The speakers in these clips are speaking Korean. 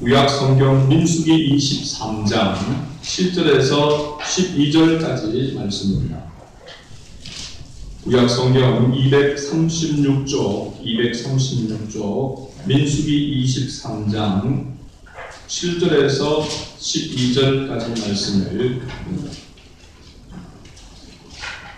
구약 성경 민수기 23장 7절에서 12절까지 말씀입니다. 구약 성경 236쪽 민수기 23장 7절에서 12절까지 말씀을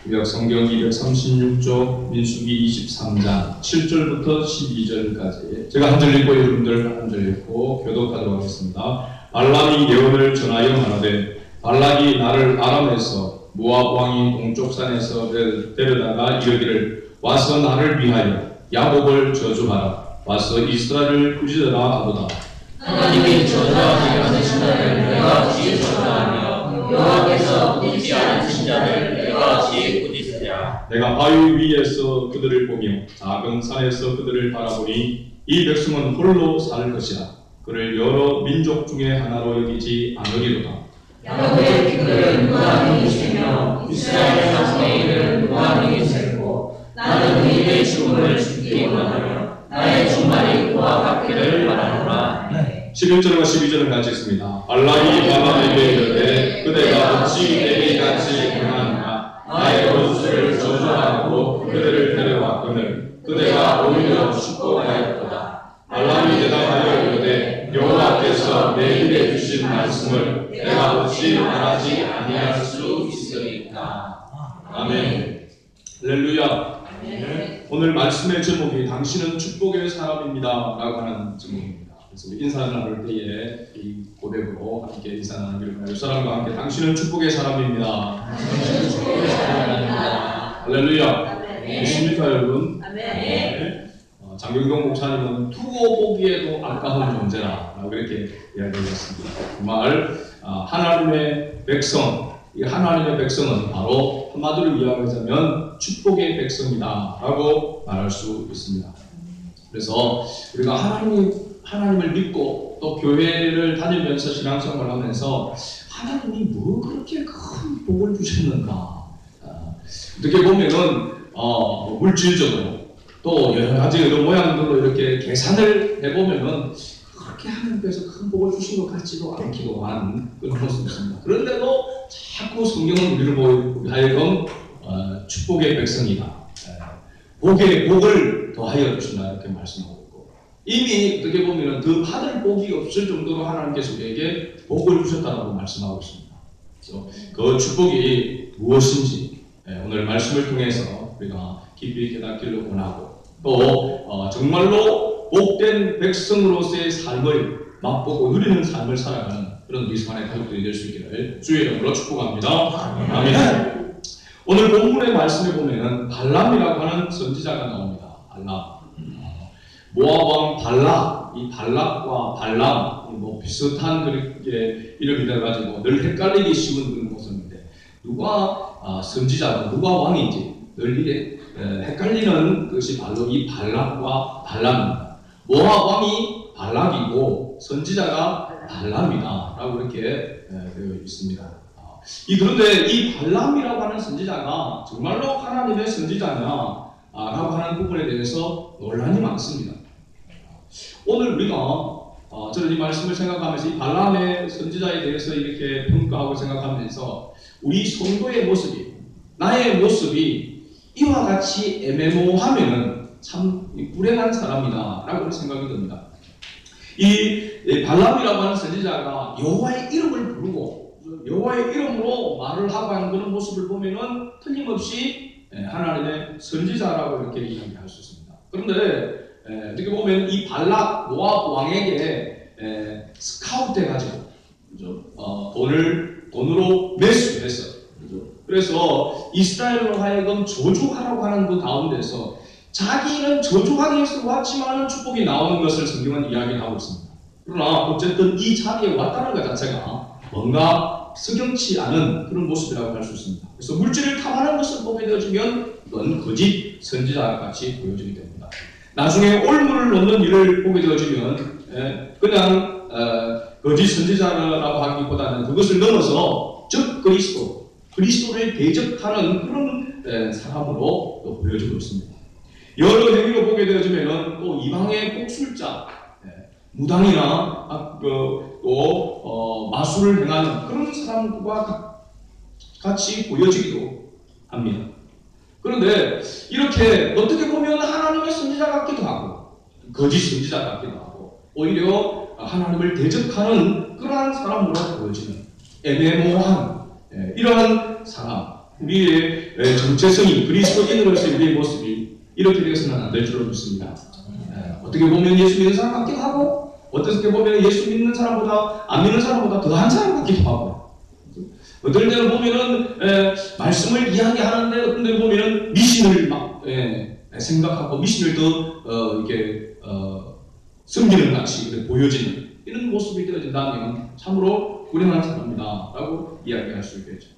구약 성경 236쪽 민수기 23장 7절부터 12절까지 제가 한 절 읽고 여러분들 한 절 읽고 교독하도록 하겠습니다. 발람이 예언을 전하여 말하되 발락이 나를 아람에서 모압 왕이 동쪽 산에서 데려다가 이르기를 와서 나를 위하여 야곱을 저주하라. 와서 이스라엘을 꾸짖으라 하도다. 하나님이 저주하지 않으신 자를 내가 어찌 저주하며 여호와께서 꾸짖지 않으신 자를 내가 어찌 꾸짖으랴. 내가 바위 위에서 그들을 보며 작은 산에서 그들을 바라보니 이 백성은 홀로 살 것이라. 그를 여러 민족 중에 하나로 여기지 않으리로다. 야곱의 그들은 무한이시며 이스라엘 자손의 이들은 무한이시고 나는 그들의 죽음을 죽기 원하며 나의 종말이 그와 같기를 바라노라. 11절과 12절을 같이 읽습니다. 발락이 발람에게 이르되 그대가 어찌 내게 같이 행하는가. 나의 원수를 저주하고 그들을 데려왔거늘 그대가 오히려 축복하였도다. 발람이 대답하여 이르되 여호와께서 내 입에 주신 말씀을 내가 어찌 말하지 아니할 수 있으리까. 아멘. 할렐루야. 오늘 말씀의 제목이 당신은 축복의 사람입니다 라고 하는 제목입니다. 그래서 우리 인사를 나눌 때에 이 고백으로 함께 인사 나누기를 바라요. 사람과 함께 당신은 축복의 사람입니다. 당신은 축복의 사람입니다. 할렐루야. 믿습니까 여러분? 아멘. 장경동 목사님은 두고 보기에도 아까운 존재라 라고 이렇게 이야기했습니다. 정말 하나님의 백성, 이 하나님의 백성은 바로 한마디로 이야기하자면 축복의 백성이다 라고 말할 수 있습니다. 그래서 우리가 하나님을 믿고 또 교회를 다니면서 신앙생활을 하면서 하나님이 뭐 그렇게 큰 복을 주셨는가. 어떻게 보면은 물질적으로 또 여러 가지 여러 모양들로 이렇게 계산을 해보면은 그렇게 하나님께서 큰 복을 주신 것 같지도 않기도 한 그런 모습이 있습니다. 그런데도 자꾸 성경은 우리를 보여 하여금 축복의 백성이다. 복을 더하여 주신다 이렇게 말씀하고 있고 이미 어떻게 보면 더 받을 복이 없을 정도로 하나님께서 우리에게 복을 주셨다고 말씀하고 있습니다. 그래서 그 축복이 무엇인지 오늘 말씀을 통해서 우리가 깊이 깨닫기를 원하고 또 정말로 복된 백성으로서의 삶을 맛보고 누리는 삶을 살아가는 그런 우리 성안의 가족들이 될 수 있기를 주의 이름으로 축복합니다. 아멘. 오늘 본문의 말씀에 보면 발람이라고 하는 선지자가 나옵니다. 발람. 모압 왕 발락, 이 발락과 발람 뭐 비슷한 그렇게 이름이 돼가지고 늘 헷갈리기 쉬운 그런 모습인데 누가 선지자고 누가 왕인지 늘 이게 헷갈리는 것이 바로 이 발락과 발람입니다. 모압 왕이 발락이고 선지자가 발람이다 라고 이렇게 되어 있습니다. 그런데 이 발람이라고 하는 선지자가 정말로 하나님의 선지자냐 라고 하는 부분에 대해서 논란이 많습니다. 오늘 우리가 저는 이 말씀을 생각하면서 이 발람의 선지자에 대해서 이렇게 평가하고 생각하면서 우리 성도의 모습이 나의 모습이 이와 같이 애매모호하면은 참 불행한 사람이다 라고 생각이 듭니다. 이 발람이라고 하는 선지자가 여호와의 이름을 부르고 여호와의 이름으로 말을 하고 하는 그런 모습을 보면은 틀림없이 하나님의 선지자라고 이렇게 이야기할 수 있습니다. 그런데 어떻게 보면 이 발락 모압 왕에게 스카우트해가지고 돈으로 매수해서 그래서 이스라엘로 하여금 저주하라고 하는 그 가운데서 자기는 저주하기 위해서 왔지만 축복이 나오는 것을 성경은 이야기하고 있습니다. 그러나 어쨌든 이 자리에 왔다는 것 자체가 뭔가 석연치 않은 그런 모습이라고 할 수 있습니다. 그래서 물질을 탐하는 것을 보게 되어지면 이건 거짓 선지자같이 보여지게 됩니다. 나중에 올무를 놓는 일을 보게 되어지면 그냥 거짓 선지자라고 하기보다는 그것을 넘어서 즉 그리스도를 대적하는 그런 사람으로 또 보여지고 있습니다. 여러 행위로 보게 되어지면 또 이방의 복술자 무당이나 또 마술을 행하는 그런 사람과 같이 보여지기도 합니다. 그런데 이렇게 어떻게 보면 하나님의 선지자 같기도 하고 거짓 선지자 같기도 하고 오히려 하나님을 대적하는 그러한 사람으로 보여지는 애매모호한 이러한 사람, 우리의 정체성이 그리스도인으로서의 우리의 모습이 이렇게 되어서는 안 될 줄로 믿습니다. 어떻게 보면 예수 믿는 사람 같기도 하고 어떻게 보면 예수 믿는 사람보다 안 믿는 사람보다 더한 사람 같기도 하고 어떨 때는 보면은 말씀을 이야기하는데 어떤 때는 보면은 미신을 막 생각하고 미신을 더 이렇게 섬기는 같이 보여지는 이런 모습이 되어진다면 참으로 불행한 사람이다라고 이야기할 수 있겠죠.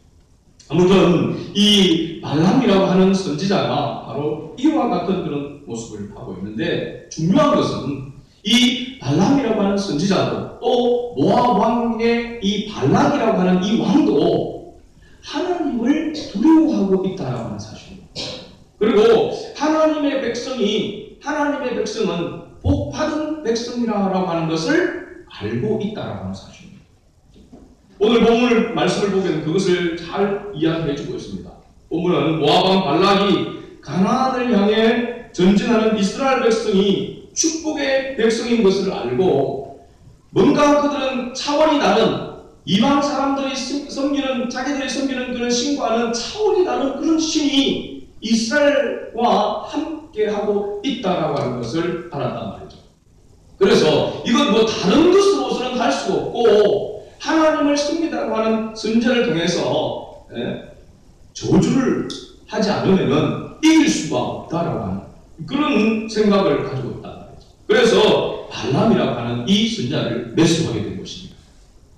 아무튼 이 발람이라고 하는 선지자가 바로 이와 같은 그런 모습을 하고 있는데 중요한 것은 이 발람이라고 하는 선지자도 또 모압 왕의 이 발락이라고 하는 이 왕도 하나님을 두려워하고 있다라고 하는 사실입니다. 그리고 하나님의 백성은 복받은 백성이라고 하는 것을 알고 있다라고 하는 사실입니다. 오늘 본문 말씀을 보면 그것을 잘 이야기해 주고 있습니다. 본문은 모압 왕 발락이 가나안을 향해 전진하는 이스라엘 백성이 축복의 백성인 것을 알고 뭔가 그들은 차원이 다른 이방 사람들이 자기들이 섬기는 그런 신과는 차원이 다른 그런 신이 이스라엘과 함께하고 있다라고 하는 것을 알았단 말이죠. 그래서 이건 뭐 다른 것으로서는 할 수가 없고 하나님을 섬기다고 하는 선지자를 통해서 저주를 하지 않으면 이길 수가 없다라고 하는 그런 생각을 가지고 있다. 그래서 발람이라고 하는 이 선지자를 매수하게 된 것입니다.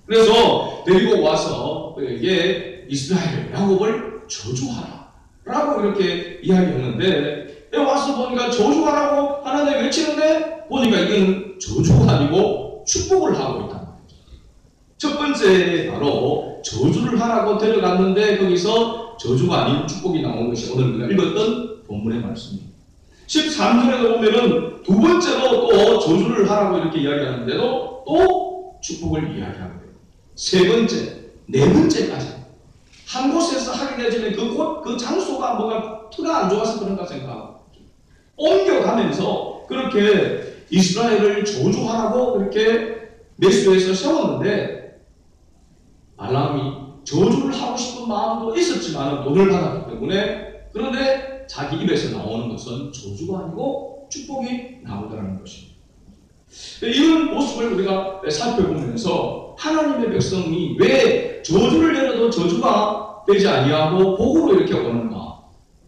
그래서 데리고 와서 그에게 이스라엘 야곱을 저주하라 라고 이렇게 이야기했는데 와서 보니까 저주하라고 하나님 외치는데 보니까 이건 저주가 아니고 축복을 하고 있다. 첫 번째 바로 저주를 하라고 데려갔는데 거기서 저주가 아닌 축복이 나온 것이 오늘 우리가 읽었던 본문의 말씀입니다. 13절에도 보면은 두 번째로 또 저주를 하라고 이렇게 이야기하는데도 또 축복을 이야기하게 돼요. 세 번째, 네 번째까지 한 곳에서 하게 되지만 그 장소가 뭔가 터가 안 좋아서 그런가 생각하고 옮겨가면서 그렇게 이스라엘을 저주하라고 그렇게 매수해서 세웠는데 발람이 저주를 하고 싶은 마음도 있었지만 돈을 받았기 때문에 그런데 자기 입에서 나오는 것은 저주가 아니고 축복이 나오더라는 것입니다. 이런 모습을 우리가 살펴보면서 하나님의 백성이 왜 저주를 내려도 저주가 되지 아니하고 복으로 이렇게 오는가?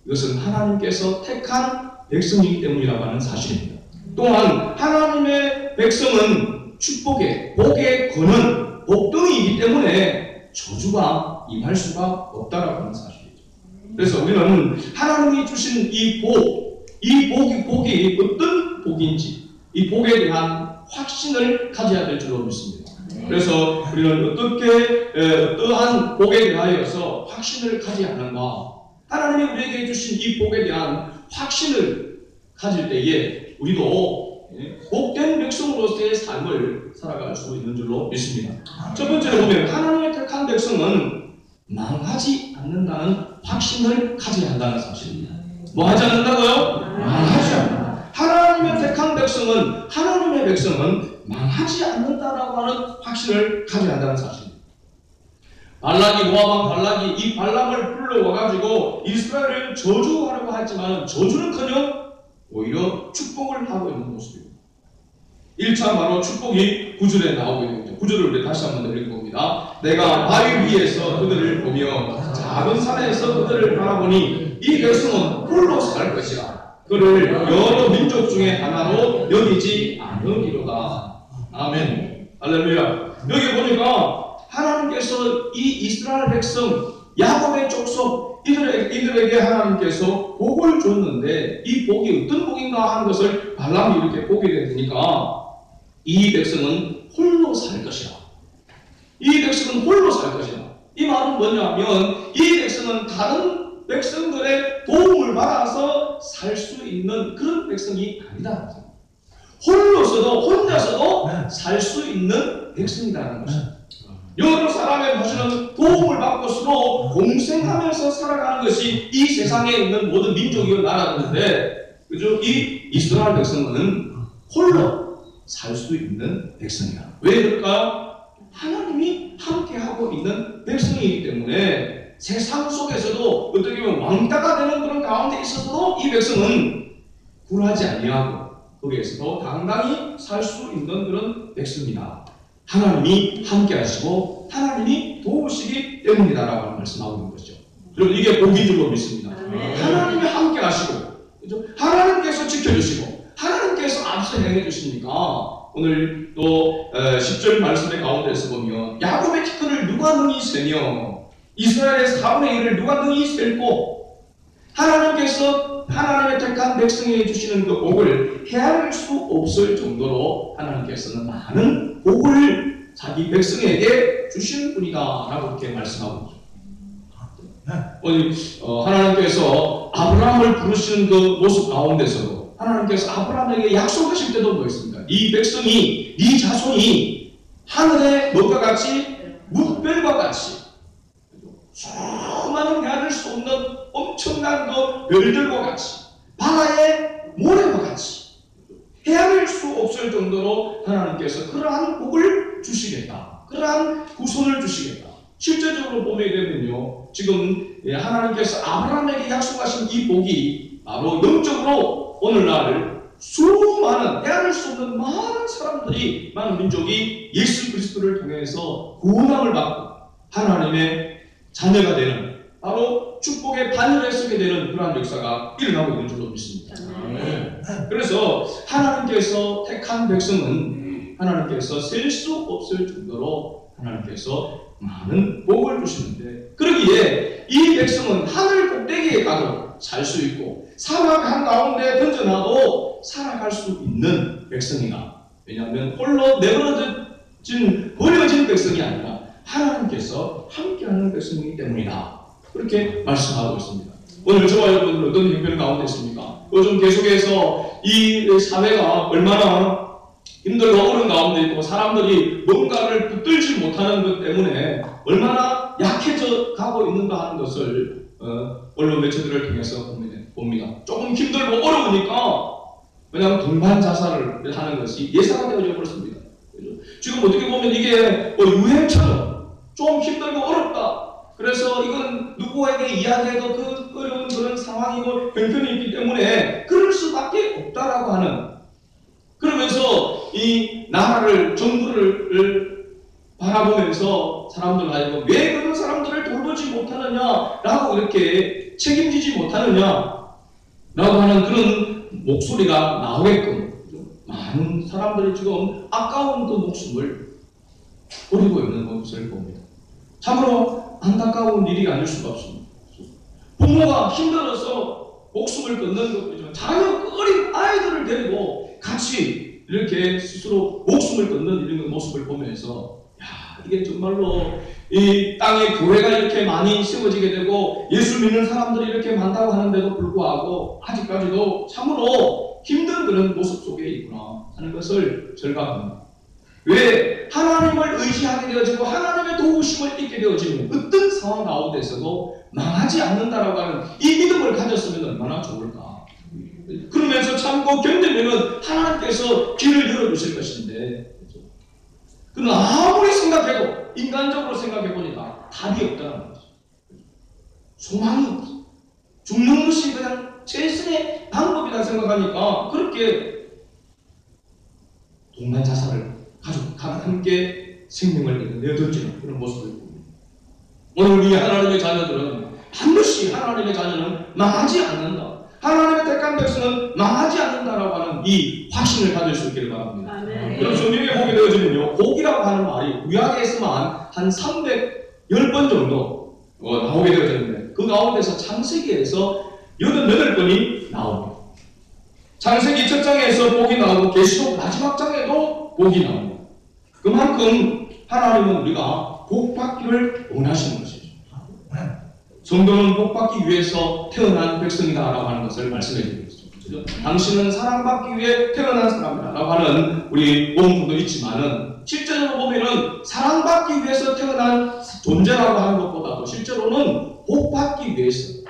이것은 하나님께서 택한 백성이기 때문이라고 하는 사실입니다. 또한 하나님의 백성은 축복의 복의 근원, 복덩이이기 때문에 저주가 임할 수가 없다라고 하는 사실이죠. 그래서 우리는 하나님이 주신 이 복이 어떤 복인지 이 복에 대한 확신을 가져야 될 줄로 믿습니다. 그래서 우리는 어떠한 복에 대하여서 확신을 가져야 하는가? 하나님이 우리에게 주신 이 복에 대한 확신을 가질 때에 우리도 복된 백성으로서의 삶을 살아갈 수 있는 줄로 믿습니다. 첫 번째로 보면 하나님의 택한 백성은 망하지 않는다는 확신을 가져야 한다는 사실입니다. 뭐 하지 않는다고요? 망하지 않는다. 하나님의 백성은 망하지 않는다라고 하는 확신을 가져야 한다는 사실입니다. 모압 왕 발락이 이 발람을 불러와가지고 이스라엘을 저주하려고 했지만 저주는커녕 오히려 축복을 하고 있는 모습입니다. 1차 바로 축복이 9절에 나오고 있는 거죠. 9절을 우리 다시 한번 읽어봅니다. 내가 바위 위에서 그들을 보며 작은 산에서 그들을 바라보니 이 백성은 홀로 살 것이라. 그를 여러 민족 중에 하나로 여기지 않으리로다. 아멘. 할렐루야. 여기 보니까 하나님께서 이 이스라엘 백성 야곱의 족속 이들에게 하나님께서 복을 줬는데 이 복이 어떤 복인가 하는 것을 발람이 이렇게 보게 되니까 이 백성은 홀로 살 것이라. 이 백성은 홀로 살 것이라. 이 말은 뭐냐면 이 백성은 다른 백성들의 도움을 받아서 살 수 있는 그런 백성이 아니다. 혼자서도 살 수 있는 백성이라는 것입니다. 여러 사람의 모시는 도움을 받고 서로 공생하면서 살아가는 것이 이 세상에 있는 모든 민족이고 나라들인데, 그죠? 이 이스라엘 백성은 홀로 살 수 있는 백성이야. 왜 그럴까? 하나님이 함께하고 있는 백성이기 때문에 세상 속에서도 어떻게 보면 왕따가 되는 그런 가운데 있어서도 이 백성은 굴하지 아니하고 거기에서도 당당히 살 수 있는 그런 백성이다. 하나님이 함께 하시고 하나님이 도우시기 때문이다라고 말씀하고 있는 것이죠. 여러분, 이게 복인 줄로 믿습니다. 하나님이 함께 하시고, 그죠? 하나님께서 지켜주시고 하나님께서 앞서 행해 주시니까 오늘 또 10절 말씀의 가운데서 보면 야곱의 키크를 누가 능히 세며 이스라엘의 4분의 1을 누가 능히 셀고, 하나님께서 하나님의 택한 백성에게 주시는 그 복을 헤아릴 수 없을 정도로 하나님께서는 많은 복을 자기 백성에게 주시는 분이다 라고 이렇게 말씀하고 있죠. 하나님께서 아브라함을 부르시는 그 모습 가운데서도 하나님께서 아브라함에게 약속하실 때도 뭐였습니까? 이 백성이, 이 자손이 하늘의 뭐가 같이 묵별과 같이 수많은 헤아릴 수 없는 엄청난 그 별들과 같이 바다의 모래와 같이 헤아릴 수 없을 정도로 하나님께서 그러한 복을 주시겠다. 그러한 구원을 주시겠다. 실제적으로 보게 되면요, 지금 하나님께서 아브라함에게 약속하신 이 복이 바로 영적으로 오늘날 수많은 헤아릴 수 없는 많은 사람들이, 많은 민족이 예수 그리스도를 통해서 구원함을 받고 하나님의 자녀가 되는, 바로 축복의 바늘에 서게 되는 그러한 역사가 일어나고 있는 줄로 믿습니다. 그래서 하나님께서 택한 백성은 하나님께서 셀 수 없을 정도로 하나님께서 많은 복을 주시는데, 그러기에 이 백성은 하늘 꼭대기에 가도 살 수 있고 사막 한가운데 던져놔도 살아갈 수 있는 백성이다. 왜냐하면 홀로 내버려진 버려진 백성이 아니라 하나님께서 함께하는 백성이기 때문이다. 그렇게 말씀하고 있습니다. 오늘 저와 여러분들 어떤 형편 가운데 있습니까? 요즘 계속해서 이 사회가 얼마나 힘들고 어려운 가운데 있고 사람들이 뭔가를 붙들지 못하는 것 때문에 얼마나 약해져 가고 있는가 하는 것을 언론 매체들을 통해서 봅니다. 조금 힘들고 어려우니까 그냥 동반 자살을 하는 것이 예사가 되어져 버렸습니다. 지금 어떻게 보면 이게 유행처럼 좀 힘들고 어렵다. 그래서 이건 누구에게 이야기해도 그 어려운 그런 상황이고 형편이 있기 때문에 그럴 수밖에 없다라고 하는, 그러면서 이 나라를, 정부를 바라보면서 사람들 하여금 왜 그런 사람들을 돌보지 못하느냐라고 이렇게 책임지지 못하느냐라고 하는 그런 목소리가 나오게끔 많은 사람들이 지금 아까운 그 목숨을 버리고 있는 것을 봅니다. 참으로 안타까운 일이 아닐 수가 없습니다. 부모가 힘들어서 목숨을 끊는 것이죠. 자녀 어린 아이들을 데리고 같이 이렇게 스스로 목숨을 끊는 이런 모습을 보면서, 야, 이게 정말로 이 땅에 교회가 이렇게 많이 세워지게 되고 예수 믿는 사람들이 이렇게 많다고 하는데도 불구하고 아직까지도 참으로 힘든 그런 모습 속에 있구나 하는 것을 절감합니다. 왜? 하나님을 의지하게 되어지고 하나님의 도우심을 잊게 되어지면 어떤 상황 가운데서도 망하지 않는다라고 하는 이 믿음을 가졌으면 얼마나 좋을까. 그러면서 참고 견디면 하나님께서 길을 열어주실 것인데, 그러나 아무리 생각해도 인간적으로 생각해보니까 답이 없다는 거죠. 소망이 없어. 죽는 것이 그냥 최선의 방법이다 생각하니까 그렇게 동반 자살을 가족과 함께 생명을 내던지는 그런 모습을 봅니다. 오늘 우리 하나님의 자녀들은 반드시 하나님의 자녀는 망하지 않는다. 하나님의 택한 백성은 망하지 않는다라고 하는 이 확신을 가질 수 있기를 바랍니다. 그럼 성경에 보게 되어지면요, 복이라고 하는 말이 구약에서만 한 310번 정도 나오게 되어졌는데 그 가운데서 창세기에서 88번이 나옵니다. 창세기 첫 장에서 복이 나오고 계시록 마지막 장에도 복이 나옵니다. 그만큼 하나님은 우리가 복받기를 원하시는 것이죠. 성도는 복받기 위해서 태어난 백성이다라고 하는 것을 말씀해 드리고 있습니다. 그죠? 당신은 사랑받기 위해 태어난 사람이라고 하는 우리 본문도 있지만은 실제로 보면은 사랑받기 위해서 태어난 존재라고 하는 것보다도 실제로는 복받기 위해서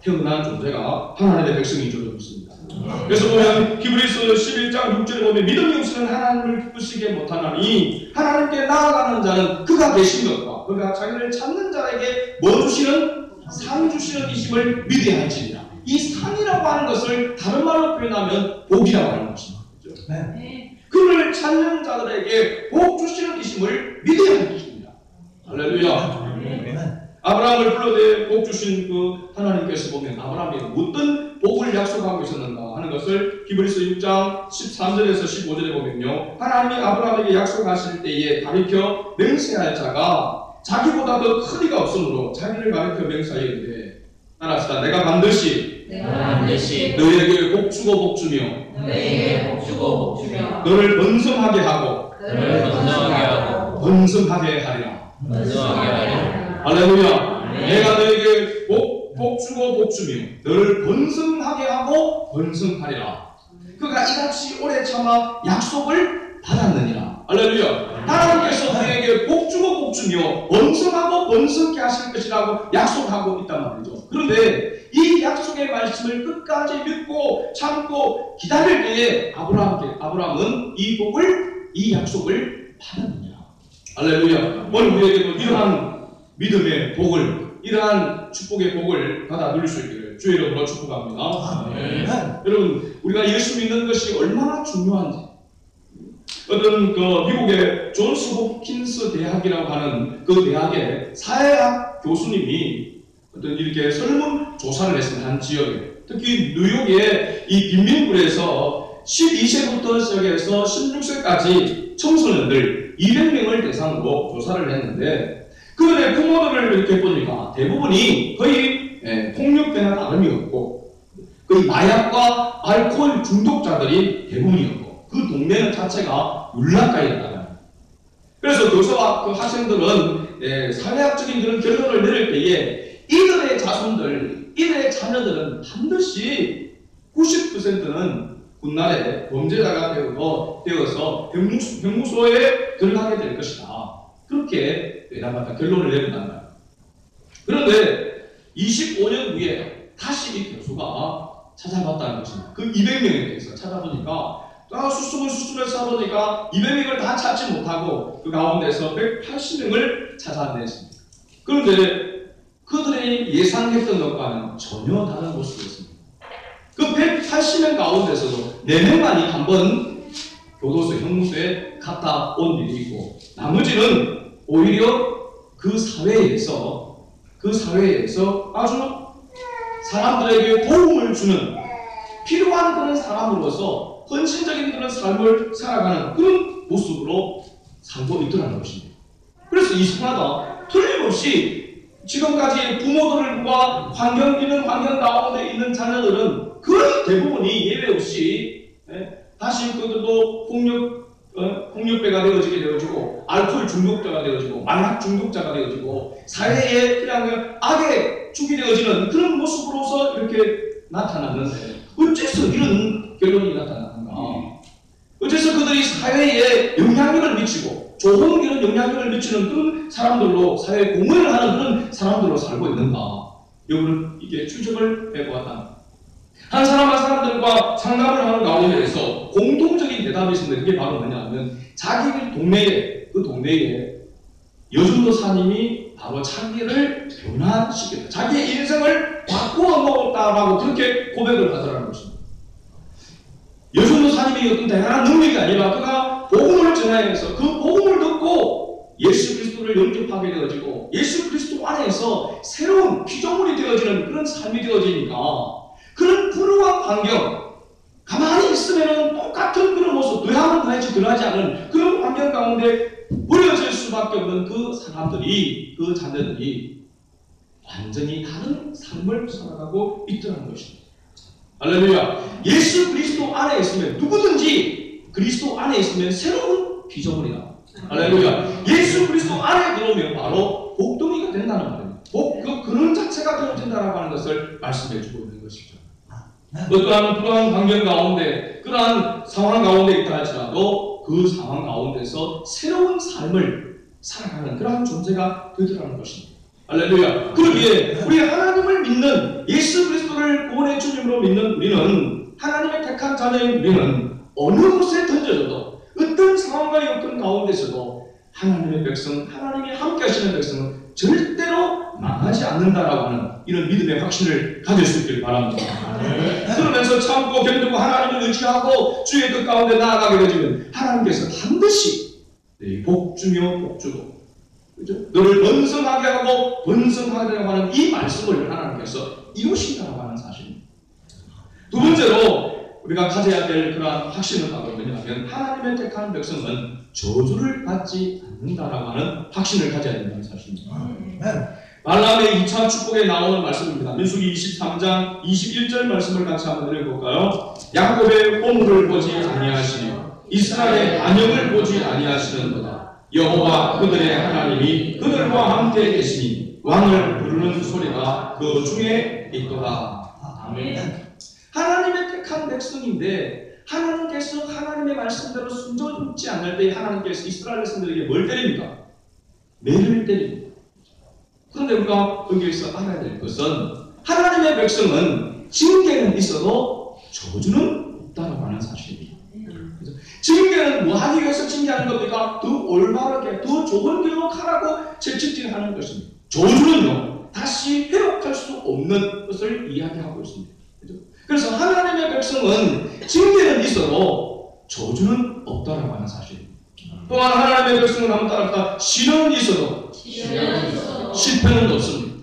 태어난 존재가 하나님의 백성인 줄 믿습니다. 그래서 보면 히브리서 11장 6절에 보면 믿음이 없이는 하나님을 기쁘시게 못하나니 하나님께 나아가는 자는 그가 계신 것과 그가 자기를 찾는 자에게 뭐 주시는? 상 주시는 이심을 믿어야 할지니라. 이 상이라고 하는 것을 다른 말로 표현하면 복이라고 하는 것입니다. 그렇죠? 네. 그를 찾는 자들에게 복 주시는 이심을 믿어야 할 것입니다. 할렐루야. 아브라함을 불러내 복 주신 그 하나님께서 보면 아브라함이 어떤 복을 약속하고 있었는가 하는 것을 히브리서 6장 13절에서 15절에 보면요. 하나님이 아브라함에게 약속하실 때에 가리켜 맹세할 자가 자기보다 더 큰 이가 없으므로 자기를 가리켜 맹세하였는데 따라합시다. 내가 반드시 너희에게 복 주고 복 주며 너를 번성하게 하고 번성하게 하리라. 할렐루야. 내가 너에게 복 주고 복 주며 너를 번성하게 하고 번성하리라. 그가 이같이 오래 참아 약속을 받았느니라. 할렐루야. 하나님께서 우리에게 복 주고 복 주며 번성하고 번성케 하실 것이라고 약속하고 있단 말이죠. 그런데 이 약속의 말씀을 끝까지 믿고 참고 기다릴 때에 아브라함은 이 약속을 받았느니라. 할렐루야. 오늘 우리에게도 이러한 믿음의 복을, 이러한 축복의 복을 받아 누릴 수 있기를 주의 이름으로 축복합니다. 네. 여러분, 우리가 예수 믿는 것이 얼마나 중요한지, 어떤 그 미국의 존스 홉킨스 대학이라고 하는 그 대학의 사회학 교수님이 어떤 이렇게 설문 조사를 했습니다. 한 지역에. 특히 뉴욕의 이 빈민굴에서 12세부터 시작해서 16세까지 청소년들 200명을 대상으로 조사를 했는데 그들의 부모들을 이렇게 보니까 대부분이 거의 폭력배나 다름이 없고 거의 마약과 알코올 중독자들이 대부분이었고 그 동네 자체가 율락가였다. 그래서 교사와 그 학생들은 사회학적인 그런 결론을 내릴 때에 이들의 자손들, 이들의 자녀들은 반드시 90%는 훗날에 범죄자가 되어서 형무소에 들어가게 될 것이다. 그렇게 내담았다 결론을 내린단 말이에요. 그런데 25년 후에 다시 이 교수가 찾아봤다는 것입니다. 그 200명에 대해서 찾아보니까 수습을 찾아보니까 200명을 다 찾지 못하고 그 가운데서 180명을 찾아냈습니다. 그런데 그들이 예상했던 것과는 전혀 다른 모습이었습니다. 그 180명 가운데서도 4명만이 한번 교도소 형무소에 갔다 온 일이 있고 나머지는 오히려 그 사회에서 아주 사람들에게 도움을 주는 필요한 그런 사람으로서 헌신적인 그런 삶을 살아가는 그런 모습으로 살고 있더라는 것입니다. 그래서 이상하다. 틀림없이 지금까지 부모들과 환경 있는 환경 가운데 있는 자녀들은 거의 대부분이 예외 없이 다시 그들도 폭력배가 되어지고 알코올 중독자가 되어지고 마약 중독자가 되어지고 사회에 그냥 악에 죽이 되어지는 그런 모습으로서 이렇게 나타났는데 어째서 이런 결론이 나타나는가? 어째서 그들이 사회에 영향력을 미치고 좋은 이런 영향력을 미치는 그런 사람들로 사회에 공헌을 하는 그런 사람들로 살고 있는가? 여러분 이게 추적을 해보았다. 한 사람들과 상담을 하는 가운데에서 공통적인 대답이 있습니다. 그게 바로 뭐냐면 자기 동네에 그 동네에 여전도사님이 바로 자기를 변화시켰다. 자기의 인생을 바꾸어 놓았다라고 그렇게 고백을 하더라는 것입니다. 여전도사님이 어떤 대단한 능력이 아니라 그가 복음을 전하여서 그 복음을 듣고 예수 그리스도를 영접하게 되어지고 예수 그리스도 안에서 새로운 피조물이 되어지는 그런 삶이 되어지니까 그런 불우한 환경, 가만히 있으면 똑같은 그런 모습, 뇌하면 더하지 덜하지 않은 그런 환경 가운데 버려질 수밖에 없는 그 사람들이, 그 자녀들이 완전히 다른 삶을 살아가고 있다는 것입니다. 할렐루야. 예수 그리스도 안에 있으면 누구든지 그리스도 안에 있으면 새로운 피조물이다. 할렐루야. 예수 그리스도 안에 들어오면 바로 복덩이가 된다는 말입니다. 그런 자체가 되어진다라고 하는 것을 말씀해 주고 있는 것이죠. 어떠한 그러한 환경 가운데, 그러한 상황 가운데 있다 할지라도 그 상황 가운데서 새로운 삶을 살아가는 그러한 존재가 되더라는 것입니다. 할렐루야. 그러기에 우리 하나님을 믿는, 예수 그리스도를 구원의 주님으로 믿는 우리는, 하나님의 택한 자녀인 우리는 어느 곳에 던져져도, 어떤 상황과 여건 가운데서도 하나님의 백성, 하나님이 함께 하시는 백성은 절대로 망하지 않는다라고 하는 이런 믿음의 확신을 가질 수 있길 바랍니다. 그러면서 참고 견디고 하나님을 의지하고 주의 뜻 가운데 나아가게 되면 하나님께서 반드시 복주며 복주고, 그죠? 너를 번성하게 하고 번성하려고 하는 이 말씀을 하나님께서 이루신다고 하는 사실입니다. 두 번째로 우리가 가져야 될 그러한 확신은 바로 뭐냐면, 하나님의 택한 백성은 저주를 받지 않는다라고 하는 확신을 가져야 된다는 사실입니다. 발람의 2차 축복에 나오는 말씀입니다. 민수기 23장 21절 말씀을 같이 한번 읽어볼까요? 야곱의 보물을 보지 아니하시니 이스라엘의 안영을 보지 아니하시는도다. 여호와 그들의 하나님이 그들과 함께 계시니 왕을 부르는 소리가 그 중에 있도다. 아멘. 하나님의 택한 백성인데 하나님께서 하나님의 말씀대로 순종하지 않을 때 하나님께서 이스라엘 백성들에게 뭘 때립니까? 매를 때립니다. 그런데 우리가 여기에서 알아야 될 것은, 하나님의 백성은 징계는 있어도 저주는 없다라고 하는 사실입니다. 징계는 뭐 하기 위해서 징계하는 겁니까? 더 올바르게, 더 좋은 길로 가라고 채찍질하는 것입니다. 저주는요, 다시 회복할 수 없는 것을 이야기하고 있습니다. 그래서 하나님의 백성은 징계는 있어도 저주는 없다라고 하는 사실입니다. 또한 하나님의 백성은 한번 따라합시다. 시련은 있어도 실패는 없습니다.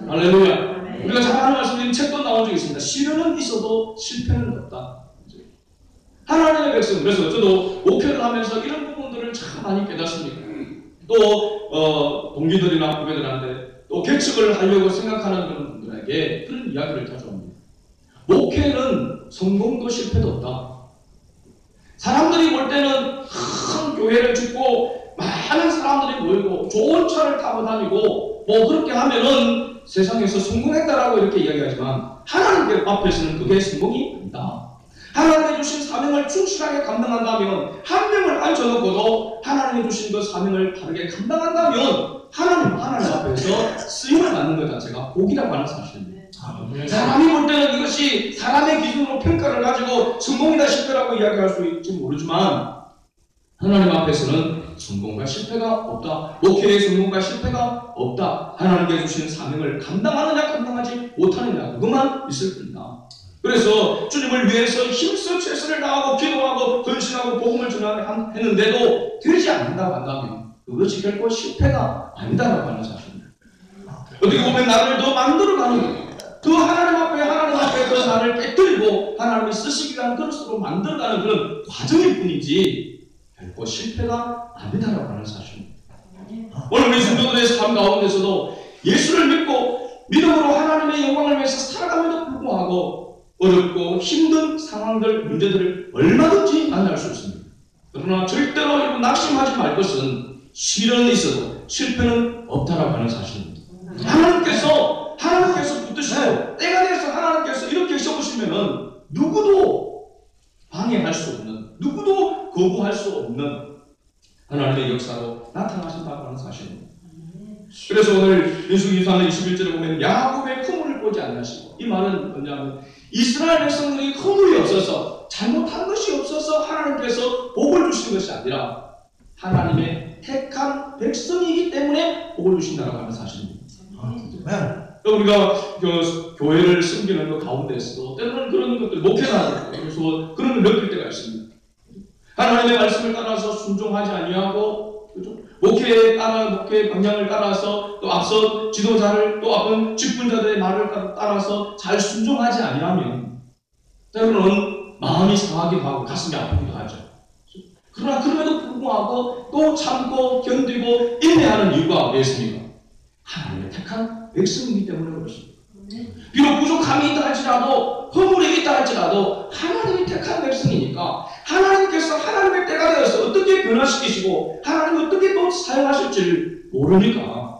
할렐루야. 우리가 잘 아는 말씀인 책도 나온 적이 있습니다. 시련은 있어도 실패는 없다. 하나님의 백성, 그래서 저도 목회를 하면서 이런 부분들을 참 많이 깨닫습니다. 또 동기들이나 후배들한테 또 개척을 하려고 생각하는 그런 분들에게 그런 이야기를 자주 합니다. 목회는 성공도 실패도 없다. 사람들이 볼 때는 큰 교회를 짓고 많은 사람들이 모이고 좋은 차를 타고 다니고 뭐 그렇게 하면은 세상에서 성공했다라고 이렇게 이야기하지만, 하나님 앞에서는 그게 성공이 아니다. 하나님이 주신 사명을 충실하게 감당한다면, 한 명을 앉혀놓고도 하나님이 주신 그 사명을 바르게 감당한다면 하나님 앞에서 쓰임을 받는 것 자체가 복이라고 하는 사실입니다. 사람이 볼 때는 이것이 사람의 기준으로 평가를 가지고 성공이다 실패라고 이야기할 수 있을지 모르지만, 하나님 앞에서는 성공과 실패가 없다. 목회의 성공과 실패가 없다. 하나님께 주신 사명을 감당하느냐 감당하지 못하느냐, 그것만 있을 뿐이다. 그래서 주님을 위해서 힘써 최선을 다하고 기도하고 헌신하고 복음을 전했는데도 되지 않는다고 한다면 그것이 결코 실패가 아니다라고 하는 사실입니다. 어떻게 보면 나를 더 만들어가는 거예요. 더 하나님 앞에 더 나를 깨뜨리고 하나님이 쓰시기 위한 그릇으로 만들어가는 그런 과정일 뿐이지 결코 실패가 아니다라고 하는 사실입니다. 오늘 우리 성도들의 삶 가운데서도 예수를 믿고 믿음으로 하나님의 영광을 위해서 살아감에도 불구하고 어렵고 힘든 상황들, 문제들을 얼마든지 만날 수 있습니다. 그러나 절대로 여러분 낙심하지 말 것은, 시련이 있어도 실패는 없다라고 하는 사실입니다. 하나님께서 붙드시고 때가 돼서 하나님께서 이렇게 세우시면은 누구도 방해할 수 없는, 누구도 거부할 수 없는 하나님의 역사로 나타나신다고 하는 사실입니다. 그래서 오늘 민수기 2장 21절에 보면 야곱의 허물을 보지 않으시고, 이 말은 뭐냐면 이스라엘 백성들이 허물이 없어서, 잘못한 것이 없어서 하나님께서 복을 주시는 것이 아니라 하나님의 택한 백성이기 때문에 복을 주신다고 하는 사실입니다. 우리가 교회를 섬기는 것 가운데서도 때로는 그런 것들, 목회나 그래서 그런 걸 느낄 때가 있습니다. 하나님의 말씀을 따라서 순종하지 아니하고, 그렇죠? 목회 방향을 따라서, 또 앞서 지도자를, 또 앞은 직분자들의 말을 따라서 잘 순종하지 아니하면 때로는 마음이 상하기도 하고 가슴이 아프기도 하죠. 그러나 그럼에도 불구하고 또 참고 견디고 인내하는 이유가 무엇입니까? 하나님의 택한 백성이기 때문에 그렇습니다. 비록 부족함이 있다 할지라도, 허물이 있다 할지라도 하나님이 택한 백성이니까 하나님께서 하나님의 때가 되어서 어떻게 변화시키시고 하나님이 어떻게 또 사용하실지를 모르니까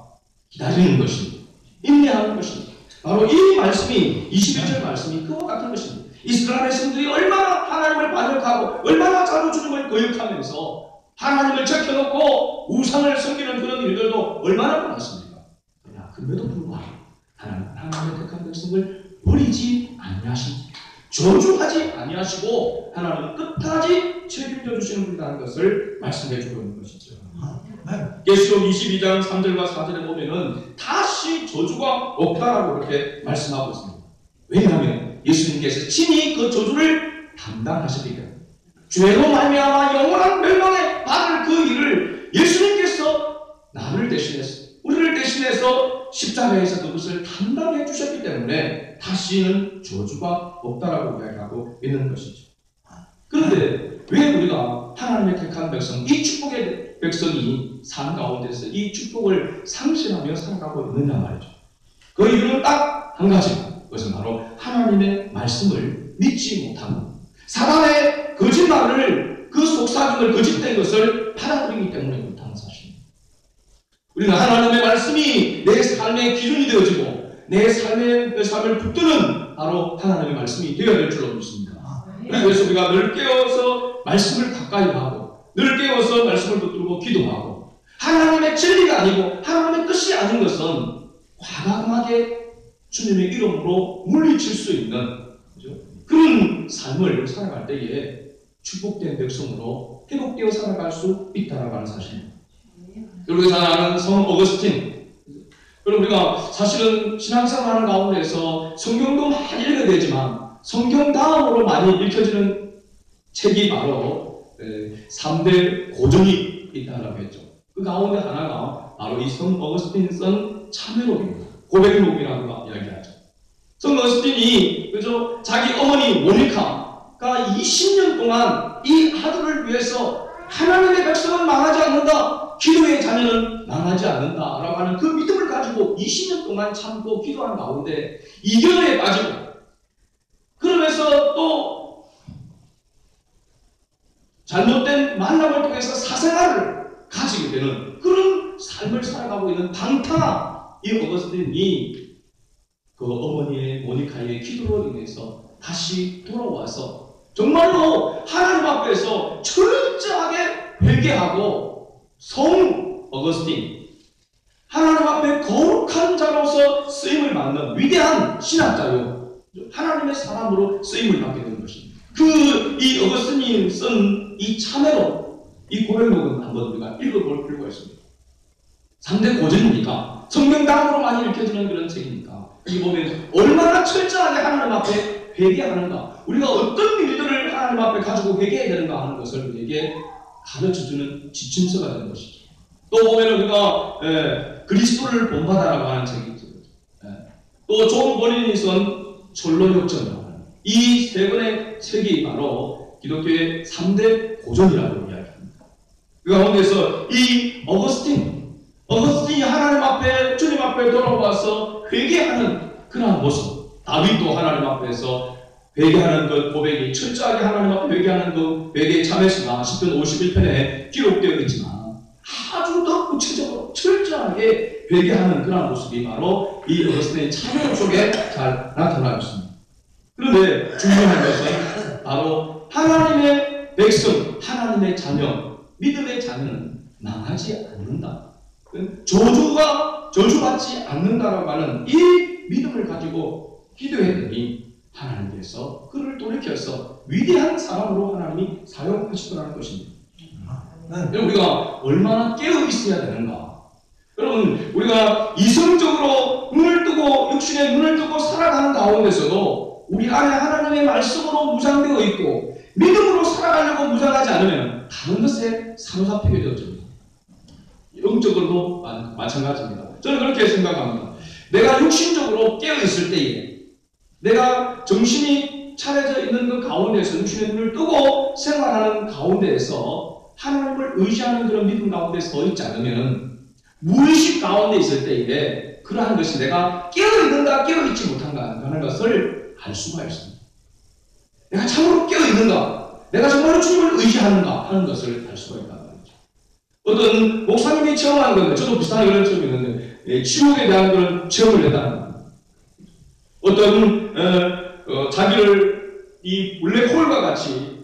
기다리는 것입니다. 인내하는 것입니다. 바로 이 말씀이 21절 말씀이 그와 같은 것입니다. 이스라엘 백성들이 얼마나 하나님을 반역하고 얼마나 자주 주님을 거역하면서 하나님을 제껴놓고 우상을 섬기는 그런 일들도 얼마나 많았습니까? 그러나 그럼에도 불구하고 하나님의 택한 백성을 버리지 아니하십니다. 저주하지 아니하시고 하나님은 끝까지 책임져 주시는 분이라는 것을 말씀해 주고 있는 것이죠. 계시록 22장 3절과 4절에 보면은 다시 저주가 없다라고 이렇게 말씀하고 있습니다. 왜냐하면 예수님께서 친히 그 저주를 담당하시기 때문에 죄로 말미암아 영원한 멸망에 받을 그 일을 예수님께서 나를 대신해서 우리를 대신해서 십자가에서 그것을 담당해 주셨기 때문에 다시는 저주가 없다라고 이야기하고 있는 것이죠. 그런데 왜 우리가 하나님의 택한 백성, 이 축복의 백성이 삶 가운데서 이 축복을 상실하며 살아가고 있느냐 말이죠. 그 이유는 딱 한 가지입니다. 그것은 바로 하나님의 말씀을 믿지 못하는 사단의 거짓말을 그 속삭임을 거짓된 것을 받아들이기 때문에 그렇다는 사실입니다. 우리는 하나님의 말씀이 내 삶의 기준이 되어지고 내 삶을 붙드는 바로 하나님의 말씀이 되어야 될 줄로 믿습니다. 그래서 우리가 늘 깨어서 말씀을 가까이 하고 늘 깨어서 말씀을 붙들고 기도하고 하나님의 진리가 아니고 하나님의 뜻이 아닌 것은 과감하게 주님의 이름으로 물리칠 수 있는 그런 삶을 살아갈 때에 축복된 백성으로 회복되어 살아갈 수 있다는 하는 사실입니다. 그리고 잘 아는 성 어거스틴. 그럼 우리가 사실은 신앙생활하는 가운데서 성경도 많이 읽어야 되지만 성경 다음으로 많이 읽혀지는 책이 바로 3대 고전이 있다고 했죠. 그 가운데 하나가 바로 이 성 어거스틴 쓴 참회록입니다. 고백록이라고 이야기하죠. 성 어거스틴이 그죠? 자기 어머니 모니카가 20년 동안 이 아들을 위해서 하나님의 백성은 망하지 않는다, 기도의 자녀는 망하지 않는다라고 하는 그 믿음을 가지고 20년 동안 참고 기도한 가운데 이견에 빠지고 그러면서 또 잘못된 만남을 통해서 사생활을 가지게 되는 그런 삶을 살아가고 있는 방탕한 이 어거스틴이 그 어머니의 모니카의 기도로 인해서 다시 돌아와서 정말로 하나님 앞에서 철저하게 회개하고 성 어거스틴 하나님 앞에 거룩한 자로서 쓰임을 받는 위대한 신학자요 하나님의 사람으로 쓰임을 받게 되는 것입니다. 이 어거스틴이 쓴 이 참회록 이 고백록은 한번 우리가 읽어볼 필요가 있습니다. 3대 고전이니까 성경당으로 많이 읽혀지는 그런 책이니까 이 보면 얼마나 철저하게 하나님 앞에 회개하는가 우리가 어떤 일들을 하나님 앞에 가지고 회개해야 되는가 하는 것을 우리에게 가르쳐주는 지침서가 되는 것이죠. 또 보면 우리가 그리스도를 본받아라고 하는 책이 있죠. 또 존 버린이 쓴 철로역전이라고 하는 이 세 권의 책이 바로 기독교의 3대 고전이라고 이야기합니다. 그 가운데서 이 어거스틴이 하나님 앞에 주님 앞에 돌아와서 회개하는 그러한 모습 다윗도 하나님 앞에서 회개하는 것 고백이 철저하게 하나님 앞에 회개하는 것 회개의 참회수가 시편 51편에 기록되어 있지만 아주 더 구체적으로 철저하게 회개하는 그러한 모습이 바로 이 어거스틴의 참회록 속에 잘 나타나고 있습니다. 그런데 중요한 것은 바로 하나님의 백성, 하나님의 자녀, 믿음의 자녀는 망하지 않는다. 저주받지 않는다라고 하는 이 믿음을 가지고 기도했더니 하나님께서 그를 돌이켜서 위대한 사람으로 하나님이 사용하시더라는 것입니다. 우리가 얼마나 깨어 있어야 되는가? 여러분, 우리가 이성적으로 눈을 뜨고 육신의 눈을 뜨고 살아가는 가운데서도 우리 안에 하나님의 말씀으로 무장되어 있고 믿음으로 살아가려고 무장하지 않으면 다른 것에 사로잡히게 되어집니다. 영적으로도 마찬가지입니다. 저는 그렇게 생각합니다. 내가 육신적으로 깨어있을 때에 내가 정신이 차려져 있는 그 가운데서 육신의 눈을 뜨고 생활하는 가운데에서 하나님을 의지하는 그런 믿음 가운데 서 있지 않으면 무의식 가운데 있을 때에 그러한 것이 내가 깨어있는가 깨어있지 못한가 하는 것을 알 수가 있습니다. 내가 참으로 깨어있는가 내가 정말로 주님을 의지하는가 하는 것을 알 수가 있다. 어떤 목사님이 체험한 건데, 저도 비슷한 그런 체험이 있는데, 치욕에 대한 그런 체험을 했다는 겁니다. 어떤 자기를 이 블랙홀과 같이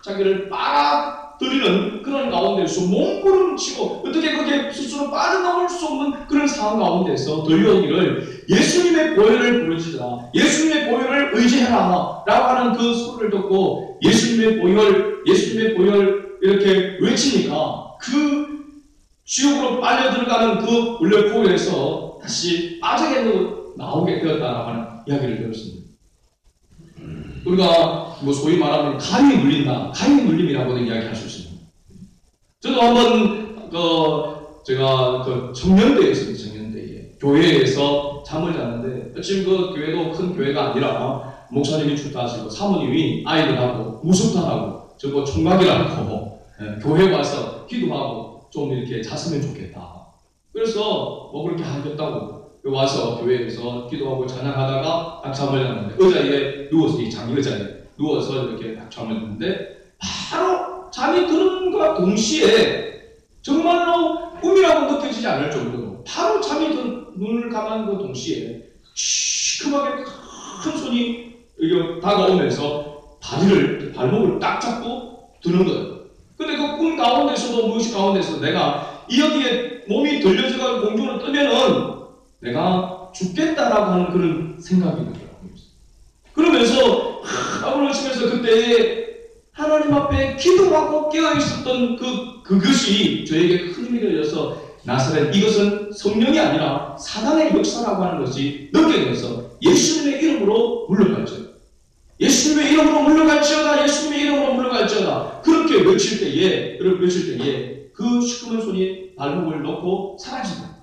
자기를 빨아들이는 그런 가운데서 몸부림치고 어떻게 그렇게 스스로 빠져나올 수 없는 그런 상황 가운데서 들려오기를 예수님의 보혈을 부르짖으라, 예수님의 보혈을 의지해라 라고 하는 그 소리를 듣고 예수님의 보혈 이렇게 외치니까 그 지옥으로 빨려 들어가는 그 블랙홀에서 다시 빠져게 나오게 되었다라고 하는 이야기를 들었습니다. 우리가 뭐 소위 말하면 가위에 물린다, 가위에 물림이라고도 이야기할 수 있습니다. 저도 한번 제가 청년대에 있습니다. 청년대에 교회에서 잠을 잤는데 지금 그 교회도 큰 교회가 아니라 목사님이 출타하시고 사모님이 아이들하고 무섭다라고 저거 총각이라고 교회 와서 기도하고 좀 이렇게 잤으면 좋겠다. 그래서 뭐 그렇게 하겠다고 와서 교회에서 기도하고 찬양하다가 딱 잠을 잤는데 의자에 누워서 이 장기 의자에 누워서 이렇게 딱 잠을 잤는데 바로 잠이 드는과 동시에 정말로 꿈이라고 느껴지지 않을 정도로 바로 잠이 눈을 감은 그 동시에 시큼하게 큰 손이 다가오면서 발목을 딱 잡고 드는 거예요. 근데 그 꿈 가운데서도 무의식 가운데서 내가 여기에 몸이 들려져가지고 공중으로 뜨면은 내가 죽겠다라고 하는 그런 생각이 들더라고요. 그러면서 땀을 흘리면서 그때 하나님 앞에 기도하고 깨어있었던 그것이 저에게 큰 힘이 되어서 나사렛, 이것은 성령이 아니라 사단의 역사라고 하는 것이 느껴져서 예수님의 이름으로 물러갈지어다, 예수님의 이름으로 물러갈지어다, 예수님의 이름으로 물러갈지어다 그렇게 외칠 때에 그 시커먼 손이 발목을 놓고 사라진다.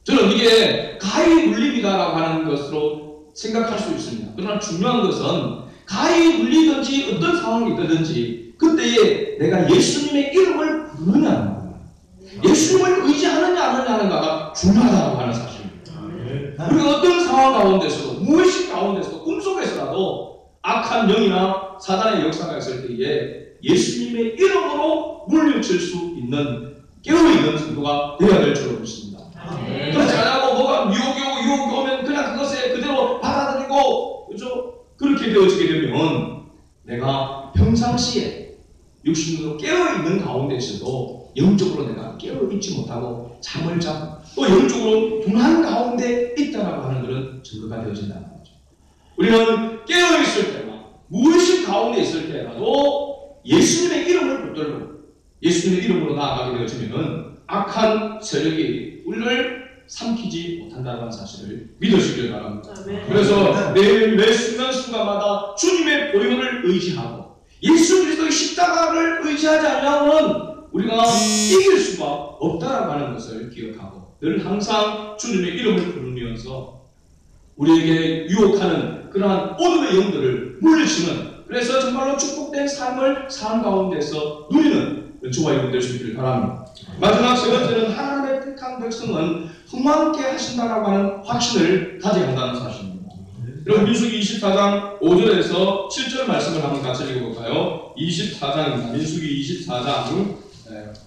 저는 이게 가히 물림이다라고 하는 것으로 생각할 수 있습니다. 그러나 중요한 것은 가히 물리든지 어떤 상황이 되든지 그때에 내가 예수님의 이름을 부르느냐는 겁니다. 예수님을 의지하느냐 안 하느냐가 중요하다고 하는 사실입니다. 우리가 어떤 상황 가운데서도 무의식 가운데서도 꿈속에서라도 악한 영이나 사단의 역사가 있을 때에 예수님의 이름으로 물리칠 수 있는 깨어있는 성도가 되어야 될 줄로 믿습니다. 그렇지 않고 뭐가 유혹이 오면 그냥 그것에 그대로 받아들이고 그죠? 그렇게 되어지게 되면 내가 평상시에 육신으로 깨어있는 가운데서도 영적으로 내가 깨어있지 못하고 잠을 자고 또 영적으로 둔한 가운데 있다라고 하는 그런 증거가 되어진다는 거죠. 우리는 깨어있을 때나 무의식 가운데 있을 때라도 예수님의 이름을 붙들고 예수님의 이름으로 나아가게 되어지면 악한 세력이 우리를 삼키지 못한다는 사실을 믿으시길 바랍니다. 그래서 매 순간순간마다 주님의 보혈을 의지하고 예수 그리스도의 십자가를 의지하지 않으면 우리가 이길 수가 없다라고 하는 것을 기억하고 늘 항상 주님의 이름을 부르면서 우리에게 유혹하는 그러한 어둠의 영들을 물리치는, 그래서 정말로 축복된 삶을 삶 가운데서 누리는 저와 여러분 될 수 있기를 바랍니다. 마지막 세 번째는 하나님의 택한 백성은 흥망케 하신다라고 하는 확신을 가져야 한다는 사실입니다. 여러분 민수기 24장 5절에서 7절 말씀을 한번 같이 읽어볼까요? 24장입니다. 민수기 24장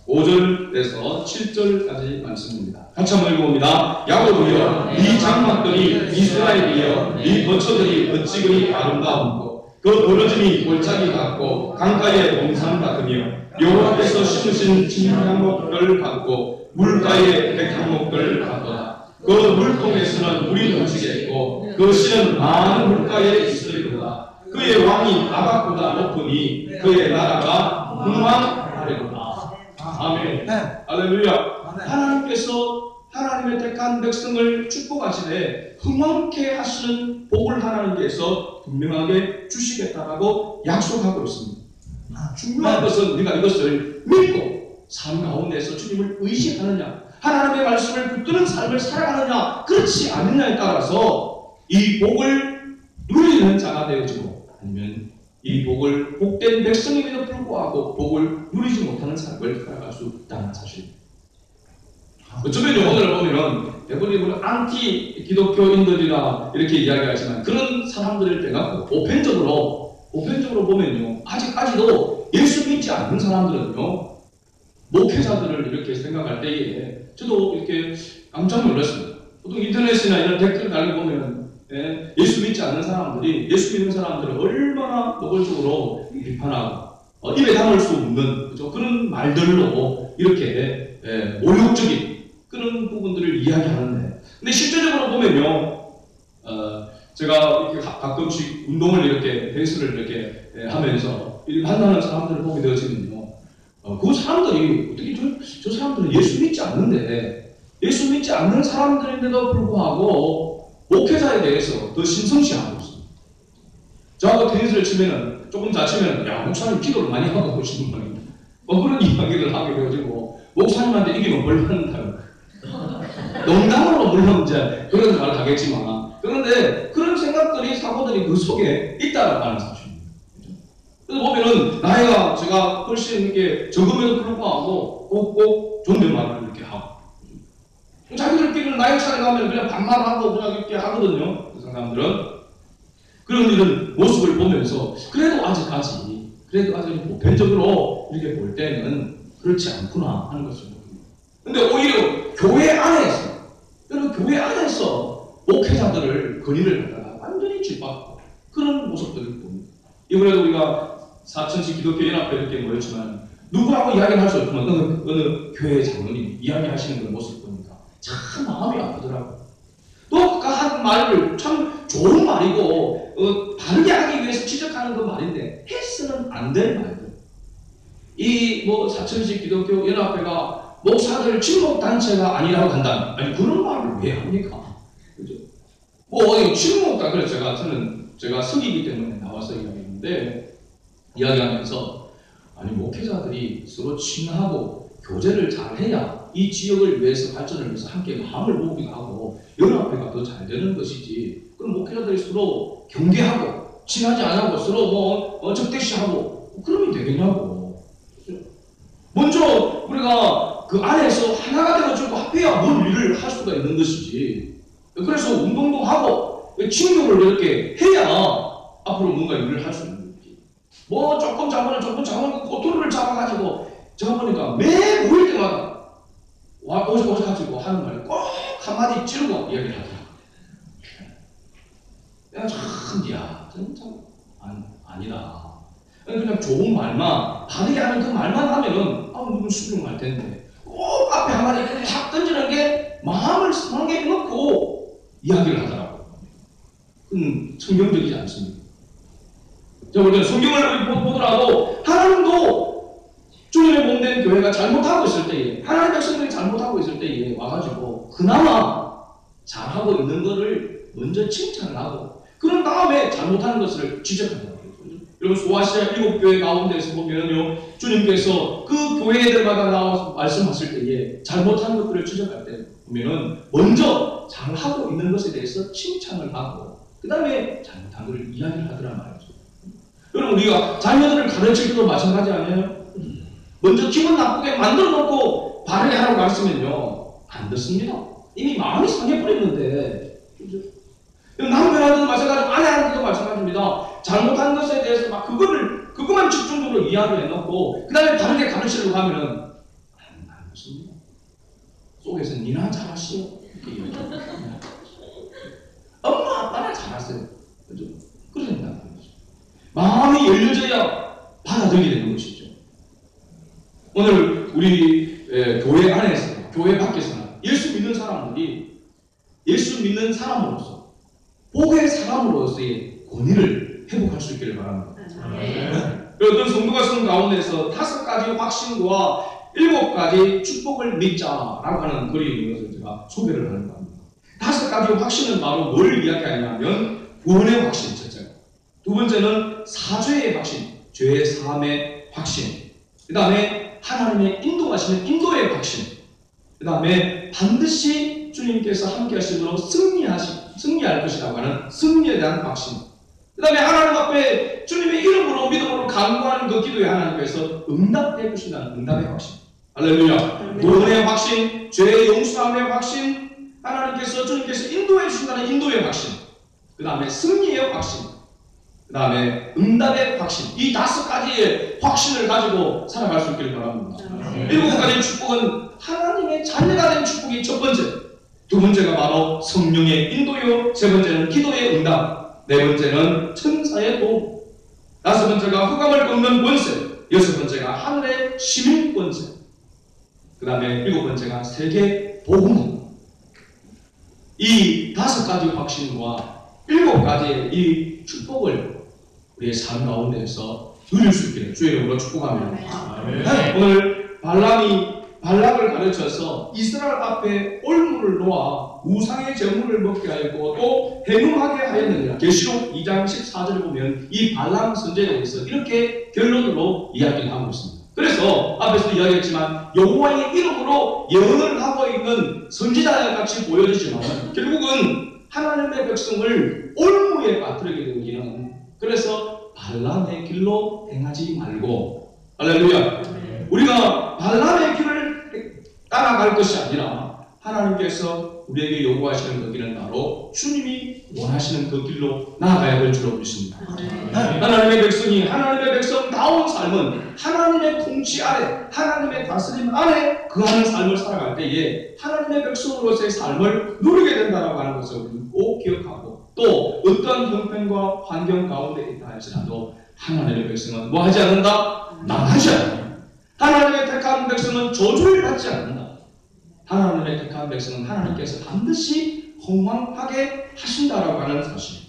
5절에서 7절까지 말씀입니다. 같이 한번 읽어봅니다. 야곱이여 이 장막들이 이스라엘이여 이 거처들이 어찌 그리 아름다운고 그 벌어짐이 골짜기 같고 강가의 동산 같으며 여호와께서 심으신 진향목들 같고 물가의 백향목들 같도다. 그 물통에서는 물이 넘치겠고 그 씨는 많은 물가에 있으리로다. 그의 왕이 바닥보다 높으니 그의 나라가 흥왕하리로다. 아멘. 할렐루야. 하나님께서 하나님의 택한 백성을 축복하시되 흥왕케 하시는 복을 하나님께서 분명하게 주시겠다라고 약속하고 있습니다. 중요한 것은 우리가 이것을 믿고 삶 가운데서 주님을 의지하느냐, 하나님의 말씀을 붙드는 삶을 살아가느냐, 그렇지 않느냐에 따라서 이 복을 누리는 자가 되어지고 아니면 이 복된 백성임에도 불구하고 복을 누리지 못하는 삶을 살아갈 수 있다는 사실입니다. 어쩌면 오늘 보면 대부분 안티 기독교인들이라 이렇게 이야기하지만 그런 사람들을 빼갖고 보편적으로 보면요, 아직까지도 예수 믿지 않는 사람들은요, 목회자들을 이렇게 생각할 때에 저도 이렇게 깜짝 놀랐습니다. 보통 인터넷이나 이런 댓글 달려보면 예수 믿지 않는 사람들이 예수 믿는 사람들을 얼마나 노골적으로 비판하고 입에 담을 수 없는 그죠? 그런 말들로 이렇게 모욕적인 그런 부분들을 이야기하는데, 근데 실제적으로 보면요, 제가 이렇게 가끔씩 운동을 이렇게 헬스를 이렇게 하면서 만나는 사람들을 보게 되어지면요, 그 사람들이 어떻게 저 사람들은 예수 믿지 않는데 예수 믿지 않는 사람들인데도 불구하고 목회자에 대해서 더 신성시하고 있습니다. 저하고 테니스를 치면은 조금 다치면 야 목사님 기도를 많이 하고 오시는 분이 그런 이야기를 하게 되어지고 목사님한테 이기면 뭘 받는다고 농담으로 물론 이제 그런 말을 하겠지만 그런데 그런 생각들이 사고들이 그 속에 있다라고 하는 사실입니다. 그래서 보면은 나이가 제가 훨씬 이렇게 적음에도 불구하고 꼭꼭 존댓말을 이렇게 하고 자기들끼리는 나이 차이 나면 그냥 반말하고 그냥 이렇게 하거든요. 그 사람들은 그런 이런 모습을 보면서 그래도 아직까지 보편적으로 이렇게 볼 때는 그렇지 않구나 하는 것을 봅니다. 근데 오히려 교회 안에서 여러분 교회 안에서 목회자들을 건의를 갖다가 완전히 짓밟고 그런 모습들을 봅니다. 이번에도 우리가 사천시 기독교 연합회 이렇게 모였지만 누구라고 이야기를 할 수 없지만 어느 교회 장로님 이야기하시는 그런 모습을 보니까 참 마음이 아프더라고요. 또 한 말을 참 좋은 말이고 바르게 하기 위해서 지적하는 그 말인데 해서는 안 될 말들. 이 사천시 기독교 연합회가 목사들 친목 단체가 아니라고 한다면 아니 그런 말을 왜 합니까? 그죠? 친목다 그래서 제가 석이기 때문에 나와서 이야기하면서 아니 목회자들이 서로 친하고 교제를 잘 해야 이 지역을 위해서 발전을 위해서 함께 마음을 모으기도 하고 연합회가 더 잘 되는 것이지. 그럼 목회자들이 서로 경계하고 친하지 않고 서로 적대시하고 그러면 되겠냐고. 먼저 우리가 그 안에서 하나가 되어지고 합해야 뭔 일을 할 수가 있는 것이지. 그래서 운동도 하고 친교를 이렇게 해야 앞으로 뭔가 일을 할 수 있는 거지. 조금 잡으면 꼬투리를 잡아가지고 제가 보니까 매 모일 때마다 오셔가지고 하는 말이 꼭 한마디 찌르고 이야기를 하더라고요. 내가 진짜 아니다. 그냥 좋은 말만, 바르게 하는 그 말만 하면은 누군 수긍할 텐데 꼭 앞에 한마디 탁 던지는 게 마음을 상하게 넣고 이야기를 하더라고요. 그건 성경적이지 않습니다. 자, 우리가 성경을 보더라도 하나님도 주님의 몸된 교회가 잘못하고 있을 때에 하나님의 백성들이 잘못하고 있을 때에 와가지고 그나마 잘하고 있는 것을 먼저 칭찬을 하고 그런 다음에 잘못하는 것을 지적한다고 그러죠. 여러분 소아시아 7교회 가운데서 보면요 주님께서 그 교회들마다 나와서 말씀하실 때에 잘못한 것들을 지적할 때 보면은 먼저 잘하고 있는 것에 대해서 칭찬을 하고 그 다음에 잘못한 것을 이야기를 하더란 말이죠. 여러분 우리가 자녀들을 가르칠 때도 마찬가지 아니에요? 먼저 기분 나쁘게 만들어 놓고 바르게 하라고 가르치면요 안 듣습니다. 이미 마음이 상해버렸는데 남편한테도 마찬가지고 아내한테도 마찬가지입니다. 잘못한 것에 대해서 막 그것만 집중적으로 이야기해 놓고 그 다음에 바르게 가르치려고 하면은 안 듣습니다. 속에서 니나 잘하시오 이렇게 얘기하죠. 엄마 아빠나 잘하세요. 그죠? 그래야 된다는 거죠. 마음이 열려져야 받아들이게 되는 것이죠. 오늘 우리 교회 안에서 교회 밖에서는 예수 믿는 사람들이 예수 믿는 사람으로서 복의 사람으로서의 권위를 회복할 수 있기를 바랍니다. 어떤 성도가 성 가운데서 5가지 확신과 7가지 축복을 믿자라고 하는 글이 있는 것을 제가 소개를 하는 겁니다. 5가지 확신은 바로 뭘 이야기하냐면 구원의 확신 첫째가, 두 번째는 사죄의 확신, 죄의 사함의 확신, 그 다음에 하나님의 인도하시는 인도의 확신, 그 다음에 반드시 주님께서 함께 하심으로 승리할 것이라고 하는 승리에 대한 확신, 그 다음에 하나님 앞에 주님의 이름으로 믿음으로 간구하는 그 기도에 하나님께서 응답해 주신다는 응답의 확신. 할렐루야. 구원의 확신, 죄의 용서함의 확신, 하나님께서 주님께서 인도해 주신다는 인도의 확신, 그 다음에 승리의 확신, 그 다음에 응답의 확신. 이 5가지의 확신을 가지고 살아갈 수 있기를 바랍니다. 7가지 축복은 하나님의 자녀가 된 축복이 첫 번째, 두 번째가 바로 성령의 인도요, 세 번째는 기도의 응답, 네 번째는 천사의 도움, 다섯 번째가 흑암을 꺾는 권세, 여섯 번째가 하늘의 시민 권세, 그 다음에 일곱 번째가 세계 복음. 이 다섯 가지 확신과 일곱 가지의 이 축복을 우리의 삶 가운데에서 누릴 수 있기를 주의 이름으로 축복합니다. 네, 오늘 발락을 가르쳐서 이스라엘 앞에 올무를 놓아 우상의 제물을 먹게 하였고 또 해금하게 하였느니라. 계시록 2장 14절을 보면 이 발람 선지자에 대해서 이렇게 결론으로 이야기를 하고 있습니다. 그래서 앞에서 이야기했지만 여호와의 이름으로 예언을 하고 있는 선지자 같이 보여지지만 결국은 하나님의 백성을 올무에 빠뜨리게 되기는, 그래서 발람의 길로 행하지 말고, 할렐루야, 우리가 발람의 길을 따라갈 것이 아니라 하나님께서 우리에게 요구하시는 그 길은 바로 주님이 원하시는 그 길로 나아가야 될 줄로 믿습니다. 하나님의 백성이 하나님의 백성다운 삶은 하나님의 통치 아래, 하나님의 다스림 안에 그하는 삶을 살아갈 때에 하나님의 백성으로서의 삶을 누리게 된다고 하는 것을 우리는 꼭 기억하고, 또 어떤 형편과 환경 가운데 있다 할지라도 하나님의 백성은 뭐 하지 않는다? 망하지 않는다. 하나님의 택한 백성은 저주를 받지 않는다. 하나님의 택한 백성은 하나님께서 반드시 흥왕하게 하신다라고 하는 사실,